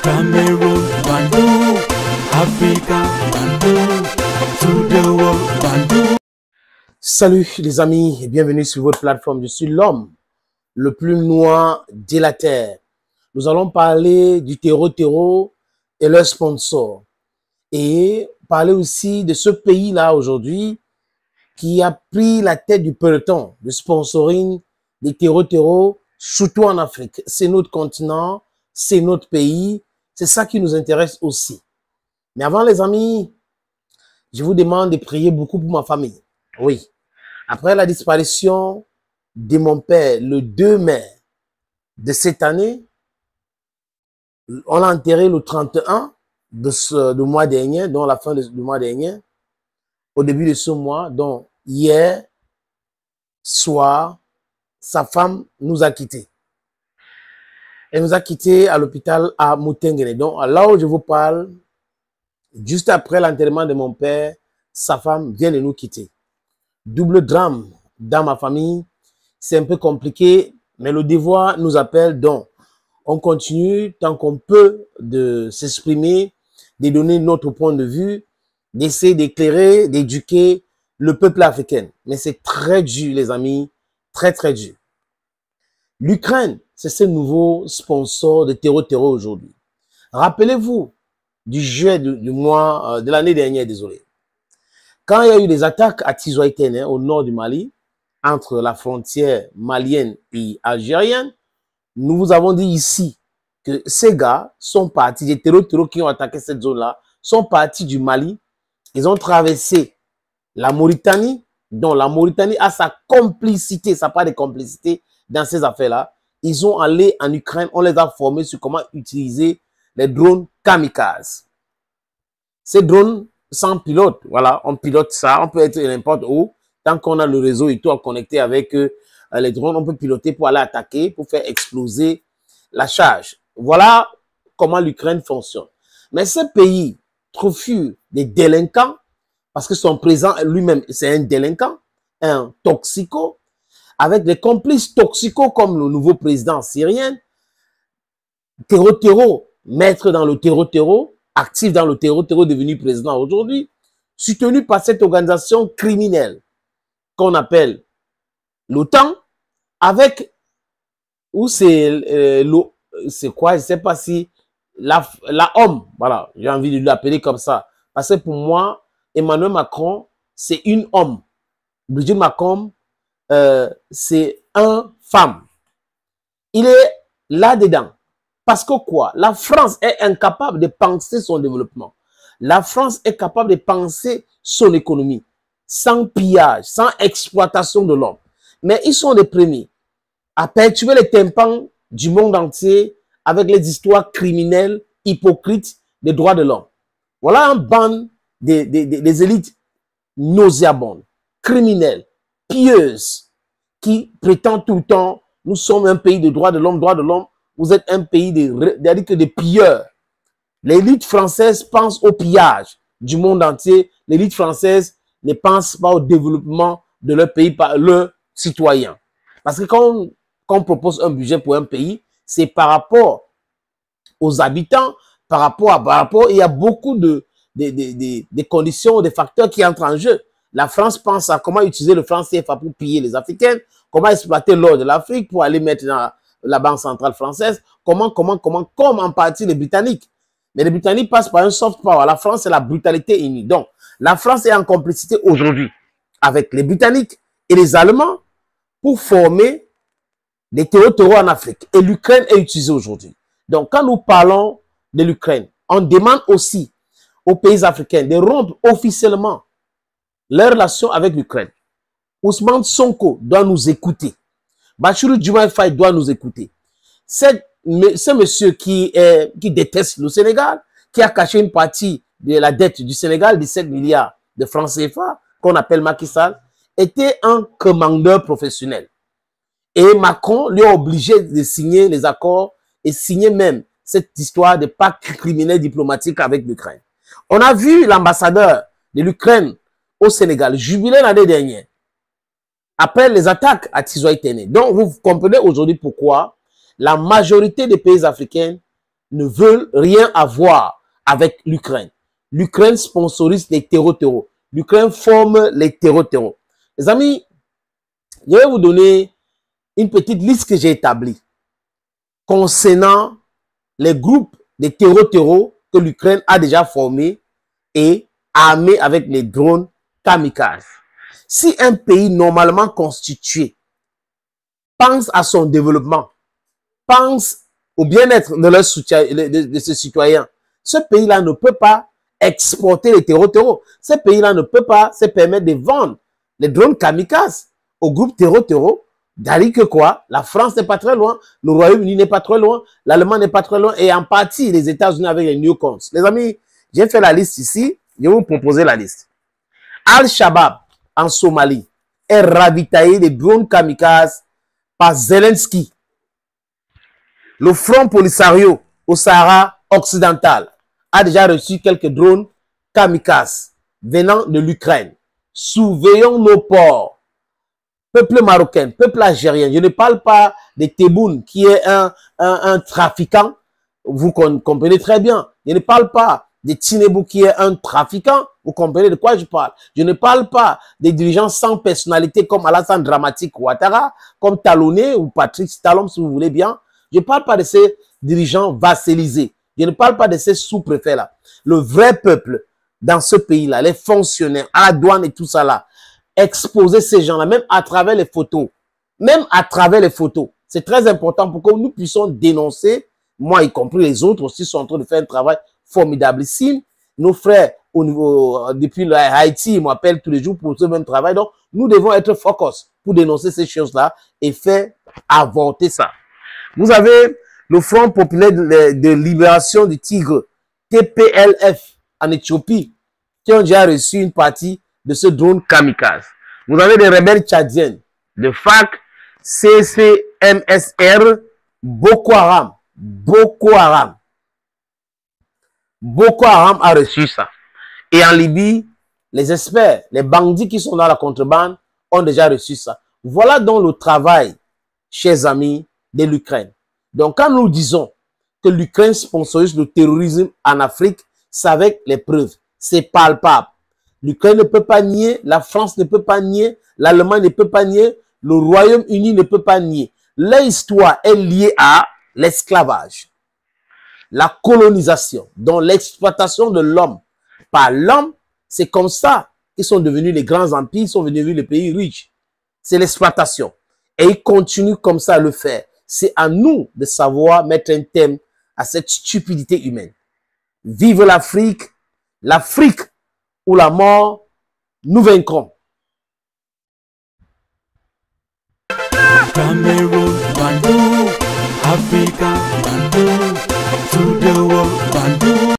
Cameroon, Bandung, Africa, Bandung, to the world, Bandung. Salut les amis et bienvenue sur votre plateforme. Je suis l'homme le plus noir de la terre. Nous allons parler du terreau et leurs sponsors. Et parler aussi de ce pays-là aujourd'hui qui a pris la tête du peloton de sponsoring des terreaux, surtout en Afrique. C'est notre continent, c'est notre pays. C'est ça qui nous intéresse aussi. Mais avant les amis, je vous demande de prier beaucoup pour ma famille. Oui. Après la disparition de mon père le 2 mai de cette année, on l'a enterré le 31 du mois dernier, donc la fin du mois dernier, au début de ce mois, donc hier soir, sa femme nous a quittés. Elle nous a quittés à l'hôpital à Mutengene. Donc là où je vous parle, juste après l'enterrement de mon père, sa femme vient de nous quitter. Double drame dans ma famille, c'est un peu compliqué, mais le devoir nous appelle, donc on continue tant qu'on peut de s'exprimer, de donner notre point de vue, d'essayer d'éclairer, d'éduquer le peuple africain. Mais c'est très dur les amis, très très dur. L'Ukraine, c'est ce nouveau sponsor de terreau aujourd'hui. Rappelez-vous du juillet du mois de l'année dernière, désolé. Quand il y a eu des attaques à Tizoïtene, au nord du Mali, entre la frontière malienne et algérienne, nous vous avons dit ici que ces gars sont partis, des terreaux qui ont attaqué cette zone-là, sont partis du Mali. Ils ont traversé la Mauritanie, dont la Mauritanie a sa complicité, sa part de complicité dans ces affaires-là. Ils sont allés en Ukraine, on les a formés sur comment utiliser les drones kamikazes. Ces drones sans pilote, voilà, on pilote ça, on peut être n'importe où. Tant qu'on a le réseau et tout à connecter avec les drones, on peut piloter pour aller attaquer, pour faire exploser la charge. Voilà comment l'Ukraine fonctionne. Mais ce pays trophue des délinquants, parce que son président lui-même, c'est un délinquant, un toxico, avec des complices toxicaux comme le nouveau président syrien, terreau, maître dans le terreau, actif dans le terreau, devenu président aujourd'hui, soutenu par cette organisation criminelle qu'on appelle l'OTAN, avec, ou c'est quoi, je sais pas si, la homme, voilà, j'ai envie de l'appeler comme ça, parce que pour moi, Emmanuel Macron, c'est une homme. Brigitte Macron, c'est un femme. Il est là-dedans. Parce que quoi? La France est incapable de penser son développement. La France est capable de penser son économie sans pillage, sans exploitation de l'homme. Mais ils sont les premiers à perturber les tympans du monde entier avec les histoires criminelles, hypocrites des droits de l'homme. Voilà un bande des élites nauséabondes, criminelles, pieuses, qui prétendent tout le temps, nous sommes un pays de droits de l'homme, vous êtes un pays de pilleurs. L'élite française pense au pillage du monde entier. L'élite française ne pense pas au développement de leur pays par leurs citoyens. Parce que quand on propose un budget pour un pays, c'est par rapport aux habitants, par rapport, il y a beaucoup de conditions, des facteurs qui entrent en jeu. La France pense à comment utiliser le franc CFA pour piller les Africains, comment exploiter l'or de l'Afrique pour aller mettre dans la Banque centrale française, comme en partie les Britanniques. Mais les Britanniques passent par un soft power. La France, c'est la brutalité unie. Donc, la France est en complicité aujourd'hui avec les Britanniques et les Allemands pour former des terreaux en Afrique. Et l'Ukraine est utilisée aujourd'hui. Donc, quand nous parlons de l'Ukraine, on demande aussi aux pays africains de rompre officiellement leurs relations avec l'Ukraine. Ousmane Sonko doit nous écouter. Bassirou Diomaye Faye doit nous écouter. Ce monsieur qui déteste le Sénégal, qui a caché une partie de la dette du Sénégal, 17 milliards de francs CFA, qu'on appelle Macky Sall, était un commandeur professionnel. Et Macron lui a obligé de signer les accords et signer même cette histoire de pacte criminel diplomatique avec l'Ukraine. On a vu l'ambassadeur de l'Ukraine au Sénégal jubiler l'année dernière après les attaques à Tizoïtene. Donc, vous comprenez aujourd'hui pourquoi la majorité des pays africains ne veulent rien avoir avec l'Ukraine. L'Ukraine sponsorise les terreaux. L'Ukraine forme les terreaux. Les amis, je vais vous donner une petite liste que j'ai établie concernant les groupes de terreaux que l'Ukraine a déjà formés et armés avec les drones kamikazes. Si un pays normalement constitué pense à son développement, pense au bien-être de ses citoyens, ce pays-là ne peut pas exporter les terreaux. Ce pays-là ne peut pas se permettre de vendre les drones kamikazes au groupe terreaux. D'ailleurs que quoi, la France n'est pas très loin, le Royaume-Uni n'est pas très loin, l'Allemagne n'est pas très loin, et en partie les États-Unis avec les newcons. Les amis, j'ai fait la liste ici, je vais vous proposer la liste. Al-Shabaab en Somalie est ravitaillé de drones kamikazes par Zelensky. Le Front Polisario au Sahara occidental a déjà reçu quelques drones kamikazes venant de l'Ukraine. Surveillons nos ports. Peuple marocain, peuple algérien, je ne parle pas de Tebboune qui est un trafiquant, vous comprenez très bien. Je ne parle pas de Tinebou qui est un trafiquant, vous comprenez de quoi je parle. Je ne parle pas des dirigeants sans personnalité comme Alassane Dramatique Ouattara, comme Talonné ou Patrice Talon si vous voulez bien. Je ne parle pas de ces dirigeants vassalisés. Je ne parle pas de ces sous-préfets-là. Le vrai peuple dans ce pays-là, les fonctionnaires, à la douane et tout ça là, exposer ces gens-là, même à travers les photos. Même à travers les photos. C'est très important pour que nous puissions dénoncer, moi y compris les autres aussi sont en train de faire un travail formidable. Ici, nos frères au niveau, depuis Haïti, ils m'appellent tous les jours pour ce même travail. Donc, nous devons être focus pour dénoncer ces choses-là et faire avorter ça. Vous avez le Front populaire de libération du Tigre, TPLF, en Éthiopie, qui ont déjà reçu une partie de ce drone kamikaze. Vous avez des rebelles tchadiennes, de FAC, CCMSR, Boko Haram. Boko Haram a reçu ça. Et en Libye, les experts, les bandits qui sont dans la contrebande ont déjà reçu ça. Voilà donc le travail, chers amis, de l'Ukraine. Donc quand nous disons que l'Ukraine sponsorise le terrorisme en Afrique, c'est avec les preuves. C'est palpable. L'Ukraine ne peut pas nier, la France ne peut pas nier, l'Allemagne ne peut pas nier, le Royaume-Uni ne peut pas nier. L'histoire est liée à l'esclavage, la colonisation, donc l'exploitation de l'homme par l'homme. C'est comme ça qu'ils sont devenus les grands empires, ils sont devenus les pays riches. C'est l'exploitation. Et ils continuent comme ça à le faire. C'est à nous de savoir mettre un thème à cette stupidité humaine. Vive l'Afrique, l'Afrique ou la mort, nous vaincrons. Cameroon, Bandung, Africa, Bandung,